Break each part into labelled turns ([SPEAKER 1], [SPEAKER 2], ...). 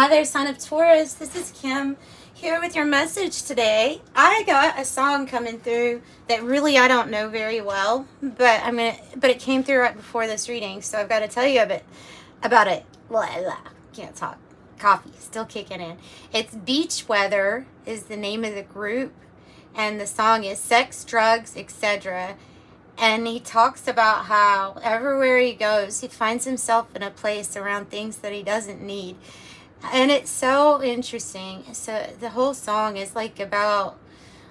[SPEAKER 1] Hi there, son of Taurus. This is Kim here with your message today. I got a song coming through that really I don't know very well, but it came through right before this reading, so I've got to tell you a bit about it. Blah, blah. Can't talk. Coffee still kicking in. It's Beach Weather is the name of the group, and the song is Sex, Drugs, etc. And he talks about how everywhere he goes, he finds himself in a place around things that he doesn't need. And it's so interesting. So the whole song is like about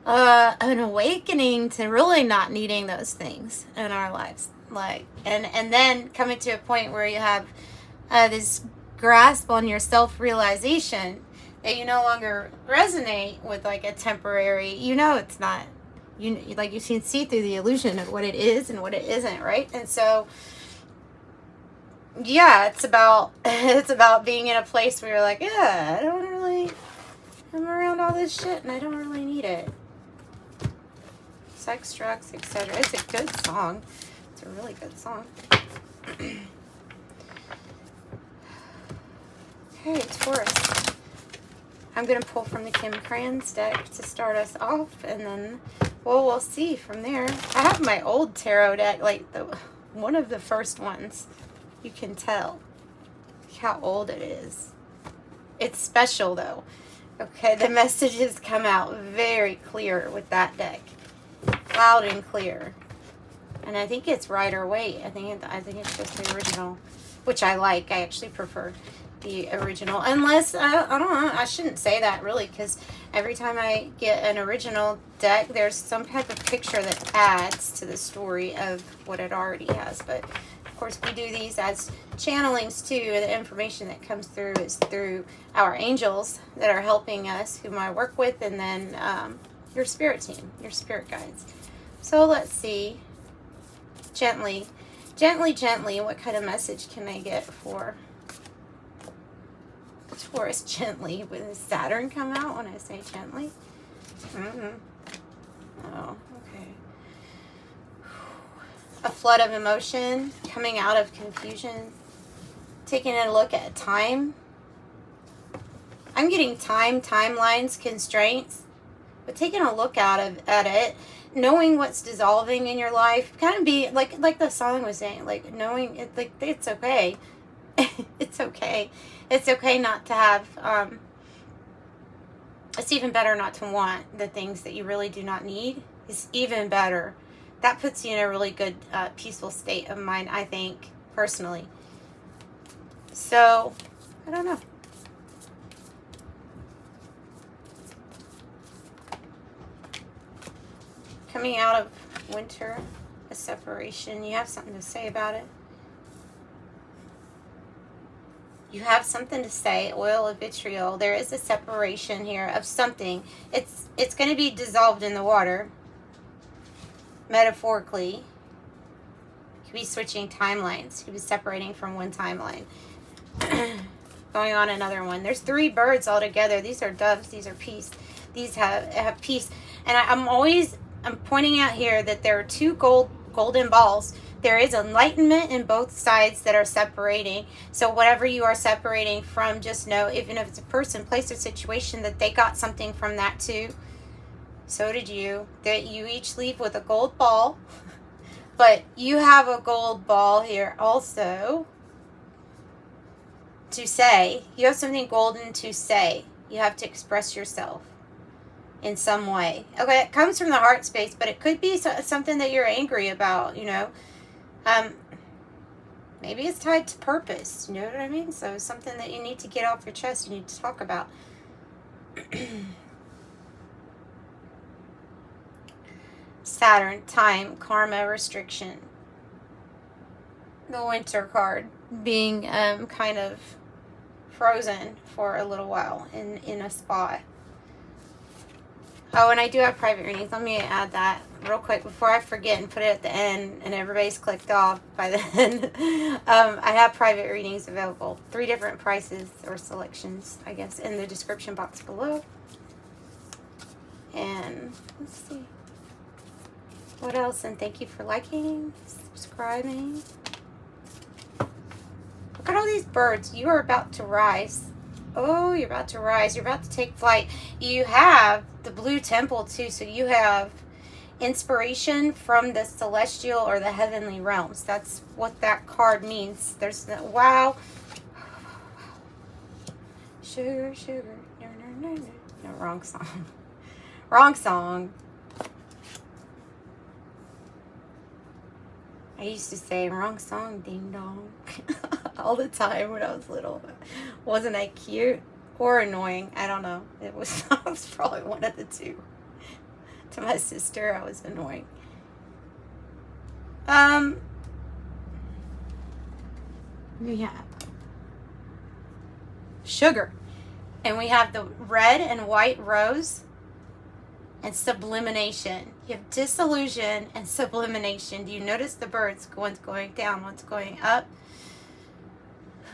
[SPEAKER 1] an awakening to really not needing those things in our lives. Like, and then coming to a point where you have this grasp on your self-realization that you no longer resonate with like a temporary, it's not, you can see through the illusion of what it is and what it isn't, right? And so yeah, it's about being in a place where you're like, yeah, I'm around all this shit and I don't really need it. Sex, drugs, etc. It's a good song. It's a really good song. Okay, Taurus. I'm going to pull from the Kim Kranz deck to start us off, and then, well, we'll see from there. I have my old tarot deck, like one of the first ones. You can tell how old it is. It's special though. Okay, the messages come out very clear with that deck, loud and clear. And I think it's Rider-Waite. I think it's just the original, which I like. I actually prefer the original, unless I don't know. I shouldn't say that really, because every time I get an original deck, there's some type of picture that adds to the story of what it already has. But of course, we do these as channelings too. The information that comes through is through our angels that are helping us, whom I work with, and then your spirit team, your spirit guides. So let's see. Gently, what kind of message can I get for Taurus? Gently. Will Saturn come out when I say gently? Oh, okay. A flood of emotion, coming out of confusion, taking a look at time. I'm getting timelines, constraints, but taking a look at it, knowing what's dissolving in your life, kind of be like the song was saying, like knowing it, like it's okay. It's okay. It's okay not to have, it's even better not to want the things that you really do not need. It's even better. That puts you in a really good, peaceful state of mind, I think, personally. So, I don't know. Coming out of winter, a separation, you have something to say about it. You have something to say, oil of vitriol. There is a separation here of something. It's going to be dissolved in the water. Metaphorically, you could be switching timelines. You could be separating from one timeline, going on another one. There's 3 birds all together. These are doves. These are peace. These have peace. And I'm pointing out here that there are 2 golden balls. There is enlightenment in both sides that are separating. So whatever you are separating from, just know, even if it's a person, place, or situation, that they got something from that too. So did you. That you each leave with a gold ball. But you have a gold ball here also to say. You have something golden to say. You have to express yourself in some way. Okay, it comes from the heart space, but it could be something that you're angry about, maybe it's tied to purpose, you know what I mean? So something that you need to get off your chest, you need to talk about. Saturn, time, karma, restriction. The winter card being kind of frozen for a little while in a spot. Oh, and I do have private readings. Let me add that real quick before I forget and put it at the end and everybody's clicked off by then. I have private readings available. 3 different prices or selections, I guess, in the description box below. And let's see. What else? And thank you for liking, subscribing. Look at all these birds. You are about to rise. Oh, you're about to rise. You're about to take flight. You have the blue temple too. So you have inspiration from the celestial or the heavenly realms. That's what that card means. There's no, wow. Sugar, sugar. No, no, no, no. No, wrong song. Wrong song. I used to say wrong song, ding dong, all the time when I was little. Wasn't I cute or annoying? I don't know. It was, I was probably one of the two. To my sister, I was annoying. We have sugar. And we have the red and white rose and sublimation. You have disillusion and sublimation. Do you notice the birds? One's going down, one's going up.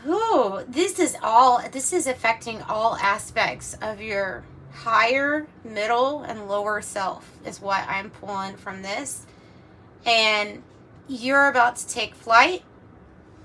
[SPEAKER 1] Ooh, this is affecting all aspects of your higher, middle, and lower self is what I'm pulling from this. And you're about to take flight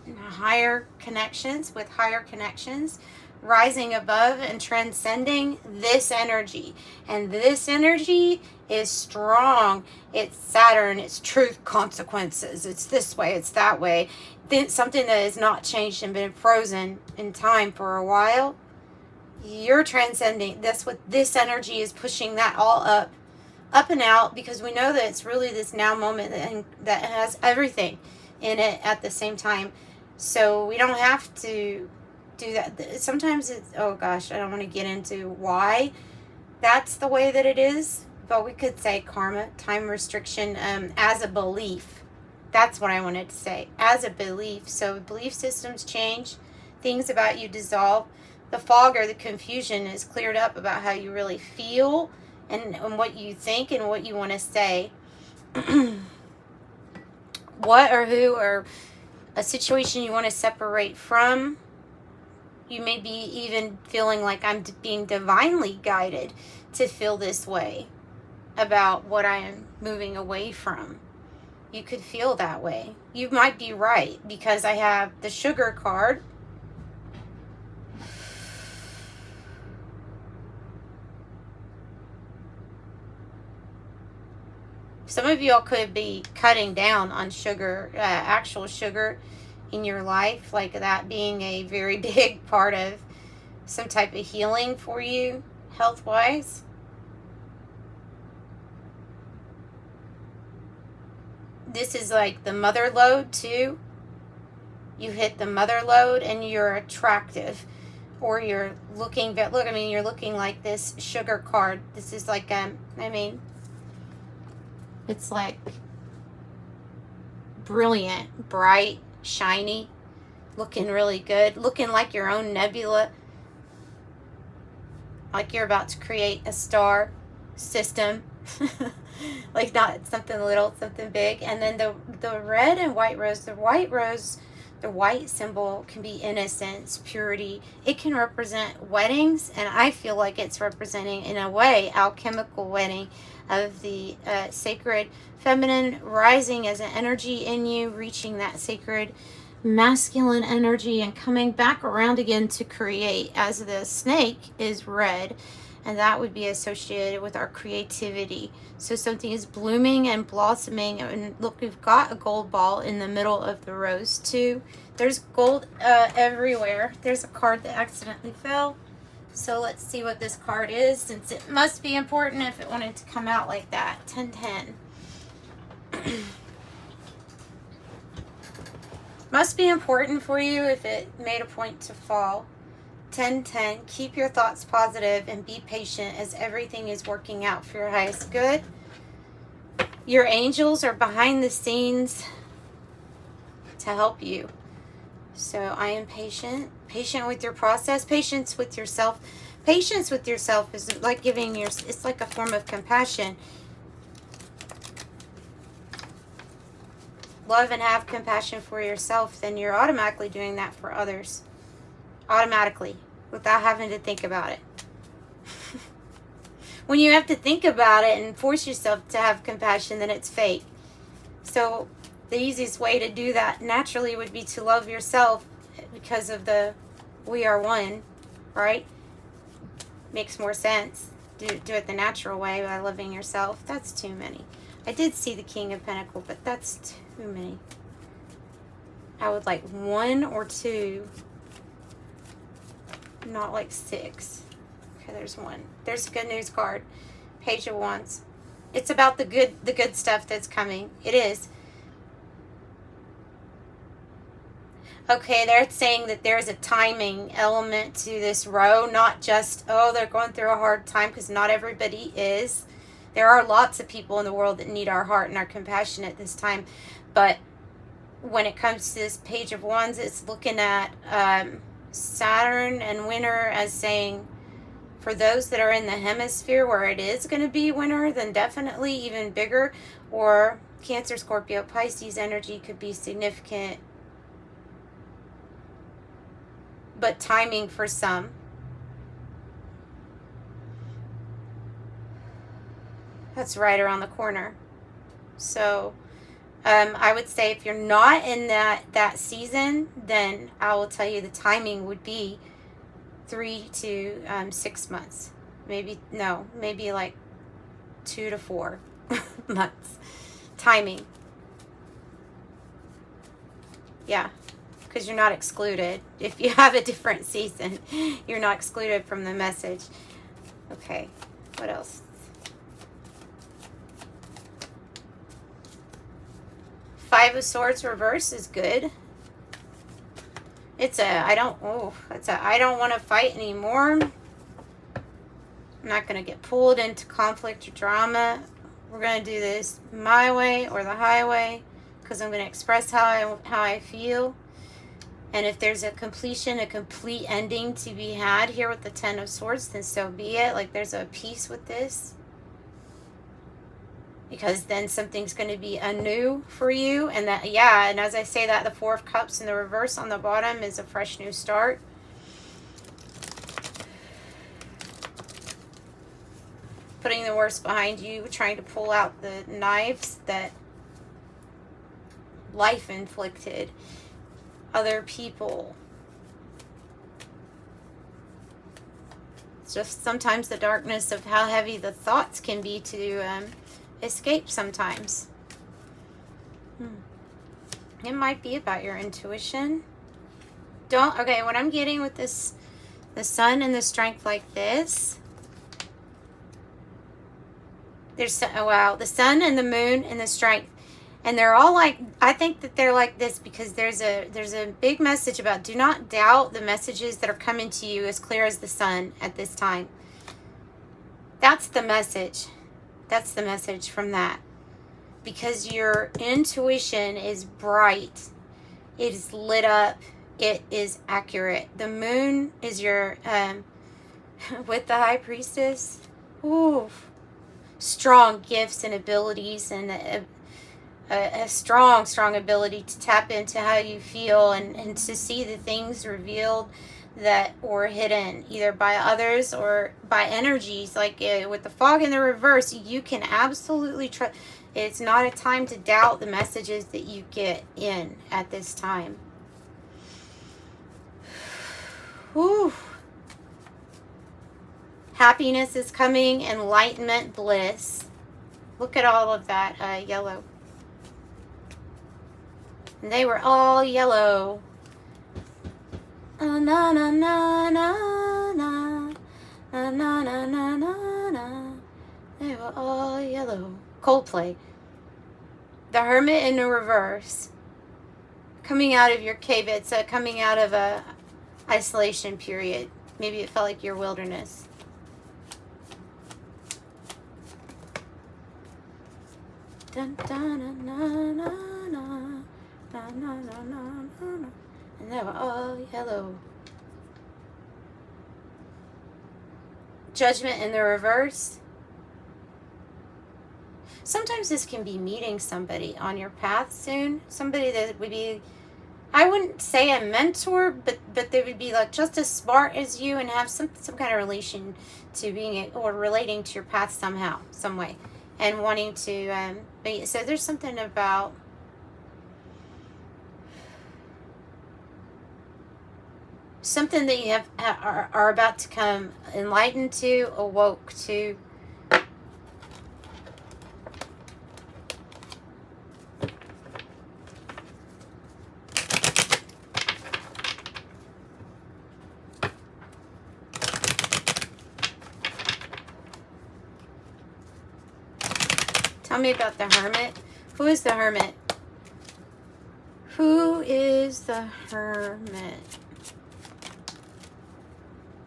[SPEAKER 1] in higher connections, with higher connections, rising above and transcending this energy. And this energy is strong. It's Saturn, it's truth, consequences. It's this way, it's that way. Then something that has not changed and been frozen in time for a while. You're transcending. That's what this energy is, pushing that all up and out, because we know that it's really this now moment that has everything in it at the same time. So we don't have to do that. Sometimes it's, oh gosh, I don't want to get into why that's the way that it is, but we could say karma, time restriction, as a belief. That's what I wanted to say, as a belief. So belief systems change, things about you dissolve, the fog or the confusion is cleared up about how you really feel and what you think and what you want to say. What or who or a situation you want to separate from. You may be even feeling like I'm being divinely guided to feel this way about what I am moving away from. You could feel that way. You might be right, because I have the sugar card. Some of y'all could be cutting down on sugar, actual sugar in your life, like that being a very big part of some type of healing for you, health-wise. This is like the mother lode too. You hit the mother lode and you're attractive, or you're looking, look, I mean, you're looking like this sugar card. This is like, I mean, it's like brilliant, bright, shiny, looking really good, looking like your own nebula, like you're about to create a star system. Like not something little, something big. And then the red and white rose, the white symbol can be innocence, purity. It can represent weddings, and I feel like it's representing, in a way, alchemical wedding of the sacred feminine rising as an energy in you, reaching that sacred masculine energy and coming back around again to create, as the snake is red, and that would be associated with our creativity. So something is blooming and blossoming, and look, we've got a gold ball in the middle of the rose too. There's gold everywhere. There's a card that accidentally fell. So let's see what this card is, since it must be important if it wanted to come out like that. 1010. Must be important for you if it made a point to fall. 1010. Keep your thoughts positive and be patient, as everything is working out for your highest good. Your angels are behind the scenes to help you. So I am patient. Patient with your process. Patience with yourself. Patience with yourself is like giving your, it's like a form of compassion. Love and have compassion for yourself, then you're automatically doing that for others. Automatically, without having to think about it. When you have to think about it and force yourself to have compassion, then it's fake. So the easiest way to do that naturally would be to love yourself, because of the we are one, right? Makes more sense. Do it the natural way by living yourself. That's too many. I did see the King of Pentacles, but that's too many. I would like 1 or 2, not like 6. Okay, there's 1. There's a good news card. Page of Wands. It's about the good stuff that's coming. It is. Okay, they're saying that there's a timing element to this row, not just, oh, they're going through a hard time, because not everybody is. There are lots of people in the world that need our heart and our compassion at this time. But when it comes to this Page of Wands, it's looking at Saturn and winter as saying, for those that are in the hemisphere where it is going to be winter, then definitely even bigger. Or Cancer, Scorpio, Pisces energy could be significant. But timing for some. That's right around the corner. So I would say if you're not in that season, then I will tell you the timing would be 3 to 6 months. Maybe like 2 to 4 months. Timing. Yeah. Because you're not excluded. If you have a different season, you're not excluded from the message. Okay, what else? Five of Swords reverse is good. It's a I don't want to fight anymore. I'm not going to get pulled into conflict or drama. We're going to do this my way or the highway, because I'm going to express how I feel. And if there's a completion, a complete ending to be had here with the Ten of Swords, then so be it. Like, there's a peace with this. Because then something's going to be anew for you. And that, yeah, and as I say that, the Four of Cups in the reverse on the bottom is a fresh new start. Putting the worst behind you, trying to pull out the knives that life inflicted. Other people. It's just sometimes the darkness of how heavy the thoughts can be to escape sometimes. It might be about your intuition. Okay, what I'm getting with this, the Sun and the Strength like this, there's, wow, the Sun and the Moon and the Strength. And they're all like, I think that they're like this because there's a big message about do not doubt the messages that are coming to you as clear as the sun at this time. That's the message. That's the message from that. Because your intuition is bright. It is lit up. It is accurate. The moon is your, with the High Priestess, ooh, strong gifts and abilities and a strong ability to tap into how you feel and to see the things revealed that were hidden either by others or by energies. Like with the fog in the reverse, you can absolutely trust. It's not a time to doubt the messages that you get in at this time. Whew. Happiness is coming, enlightenment, bliss. Look at all of that yellow. And they were all yellow. Na na na na na na na na na na na. They were all yellow. Coldplay. The Hermit in the reverse. Coming out of your cave. It's coming out of a isolation period. Maybe it felt like your wilderness. Dun, dun, dun, dun, dun, dun. Na, na, na, na, na, na. And they were all yellow. Judgment in the reverse. Sometimes this can be meeting somebody on your path soon. Somebody that would be, I wouldn't say a mentor, but they would be like just as smart as you and have some kind of relation to being or relating to your path somehow, some way, and wanting to. So there's something about. something that you are about to come enlightened to, awoke to. Tell me about the Hermit. Who is the Hermit? Who is the Hermit?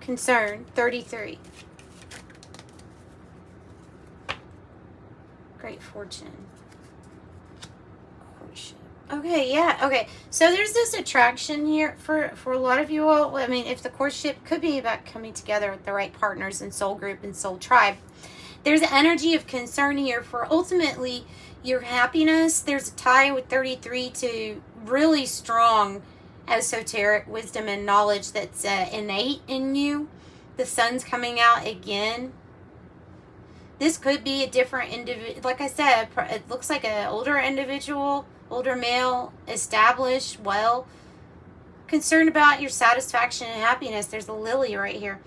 [SPEAKER 1] Concern, 33. Great fortune. Courtship. Okay, yeah, okay. So there's this attraction here for a lot of you all. I mean, if the courtship could be about coming together with the right partners and soul group and soul tribe. There's an energy of concern here for ultimately your happiness. There's a tie with 33 to really strong esoteric wisdom and knowledge that's innate in you. The sun's coming out again. This could be a different individual. Like I said, it looks like an older individual, older male, established, well, concerned about your satisfaction and happiness. There's a lily right here.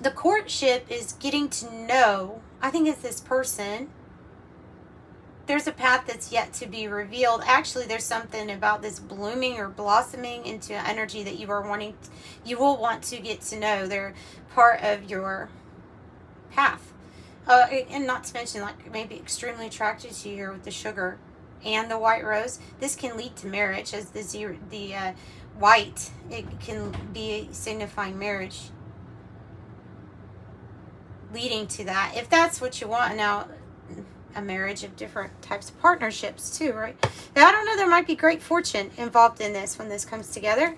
[SPEAKER 1] The courtship is getting to know, I think it's this person. There's a path that's yet to be revealed. Actually, there's something about this blooming or blossoming into energy that you are wanting, you will want to get to know. They're part of your path. And not to mention, like, maybe extremely attracted to you here with the sugar and the white rose. This can lead to marriage, as the white, it can be signifying marriage. Leading to that, if that's what you want. Now, a marriage of different types of partnerships too, right? Now, I don't know, there might be great fortune involved in this when this comes together.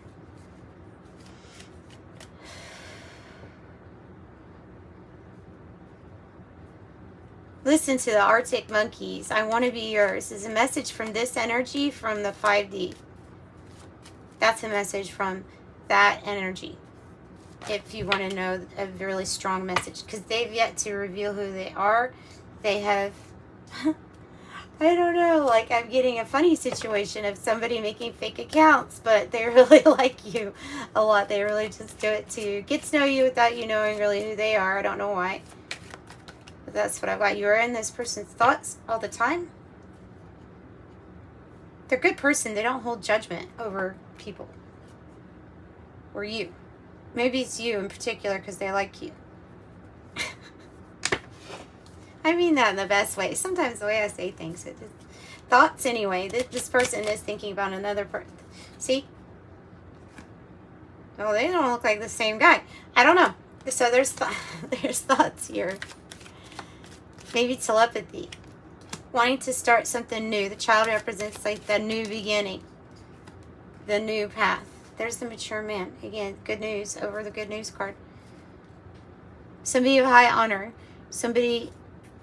[SPEAKER 1] Listen to the Arctic Monkeys. I want to be yours. This is a message from this energy from the 5D. That's a message from that energy. If you want to know a really strong message, because they've yet to reveal who they are. They have, I don't know, like I'm getting a funny situation of somebody making fake accounts, but they really like you a lot. They really just do it to get to know you without you knowing really who they are. I don't know why, but that's what I've got. You are in this person's thoughts all the time. They're a good person. They don't hold judgment over people or you. Maybe it's you in particular because they like you. I mean that in the best way. Sometimes the way I say things, it just, thoughts anyway. This person is thinking about another person. See? Oh, they don't look like the same guy. I don't know. So there's thoughts here. Maybe telepathy. Wanting to start something new. The child represents like the new beginning. The new path. There's the mature man. Again, good news over the good news card. Somebody of high honor. Somebody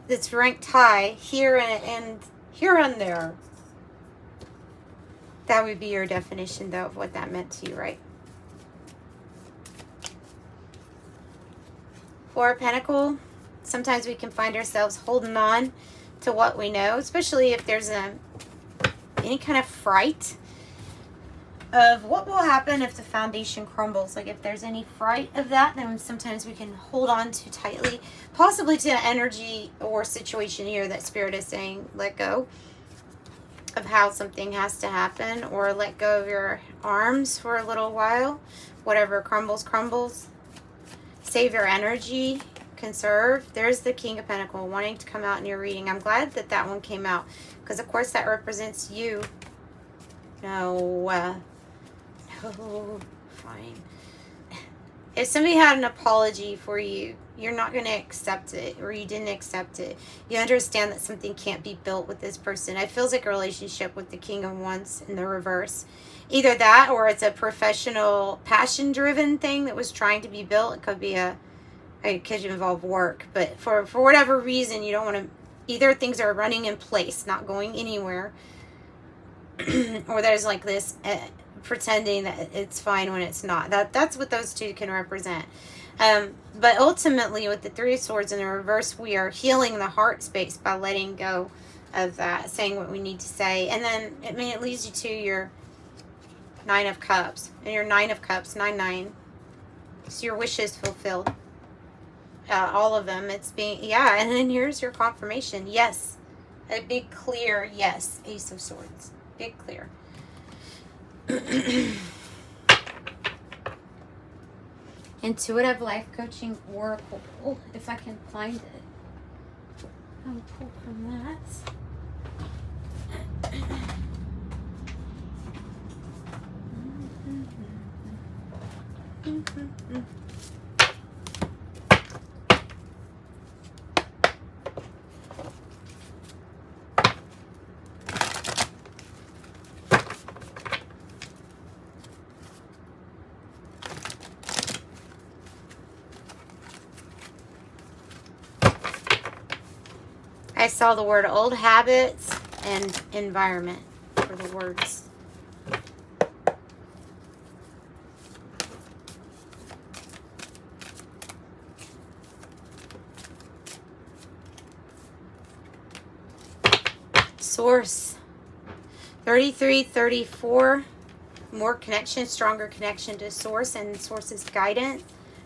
[SPEAKER 1] that's ranked high here and here and there. That would be your definition, though, of what that meant to you, right? Four of Pentacles. Sometimes we can find ourselves holding on to what we know, especially if there's any kind of fright of what will happen if the foundation crumbles. Like if there's any fright of that, then sometimes we can hold on too tightly, possibly to an energy or situation here that Spirit is saying, let go of how something has to happen, or let go of your arms for a little while. Whatever crumbles, crumbles. Save your energy, conserve. There's the King of Pentacles wanting to come out in your reading. I'm glad that that one came out, because of course that represents you. No, fine. If somebody had an apology for you, you're not going to accept it, or you didn't accept it. You understand that something can't be built with this person. It feels like a relationship with the King of Wands in the reverse. Either that, or it's a professional, passion-driven thing that was trying to be built. It could be it could involve work, but for whatever reason, you don't want to. Either things are running in place, not going anywhere, or there's like this pretending that it's fine when it's not. That's what those two can represent. But ultimately, with the Three of Swords in the reverse, we are healing the heart space by letting go of that, saying what we need to say. And then, I mean, it leads you to your Nine of Cups. And your 9 of Cups, 9-9. So your wishes fulfilled. All of them. It's being, yeah, and then here's your confirmation. Yes. A big clear yes. Ace of Swords. Big clear. Intuitive Life Coaching Oracle. Oh, if I can find it. I'll pull from that. I saw the word old habits and environment for the words. Source. 33, 34. More connection, stronger connection to Source and Source's guidance.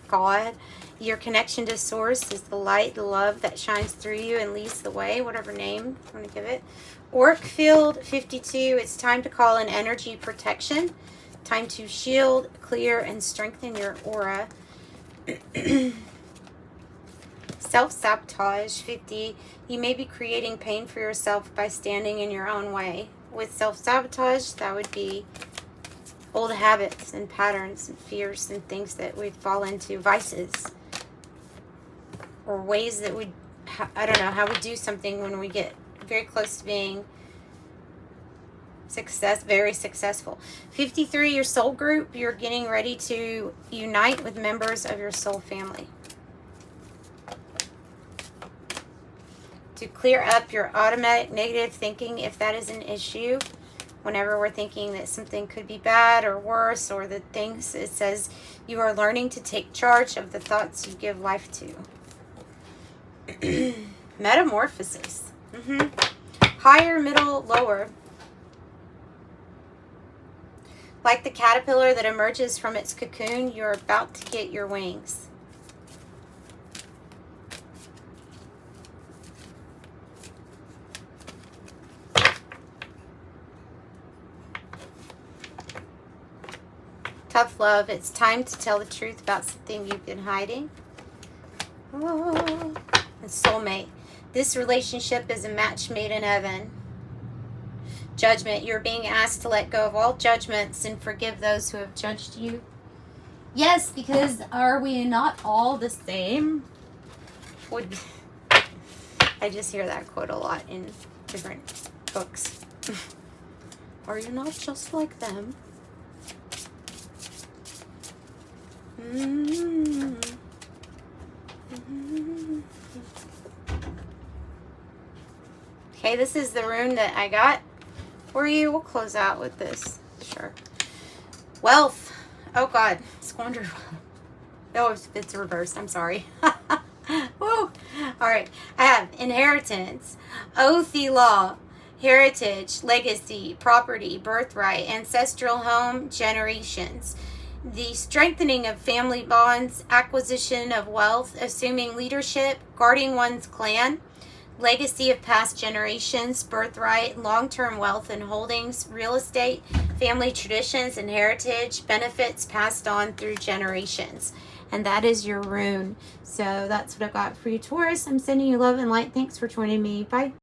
[SPEAKER 1] God. Your connection to Source is the light, the love that shines through you and leads the way, whatever name you want to give it. Orc Field 52, it's time to call in energy protection. Time to shield, clear, and strengthen your aura. Self-sabotage 50, you may be creating pain for yourself by standing in your own way. With self-sabotage, that would be old habits and patterns and fears and things that we fall into, vices. Or ways that we, I don't know, how we do something when we get very close to being very successful. 53, your soul group, you're getting ready to unite with members of your soul family. To clear up your automatic negative thinking, if that is an issue, whenever we're thinking that something could be bad or worse, or the things, it says you are learning to take charge of the thoughts you give life to. Metamorphosis. Higher, middle, lower. Like the caterpillar that emerges from its cocoon, you're about to get your wings. Tough love. It's time to tell the truth about something you've been hiding. Oh. And Soulmate. This relationship is a match made in heaven. Judgment. You're being asked to let go of all judgments and forgive those who have judged you. Yes, because are we not all the same? I just hear that quote a lot in different books. Are you not just like them? Okay, this is the rune that I got for you. We'll close out with this. Sure. Wealth. Oh God, squandered. Oh, it's reversed. I'm sorry. Woo. All right. I have inheritance, oathy law, heritage, legacy, property, birthright, ancestral home, generations. The strengthening of family bonds, acquisition of wealth, assuming leadership, guarding one's clan, legacy of past generations, birthright, long-term wealth and holdings, real estate, family traditions and heritage, benefits passed on through generations. And that is your rune. So that's what I got for you, Taurus. I'm sending you love and light. Thanks for joining me. Bye.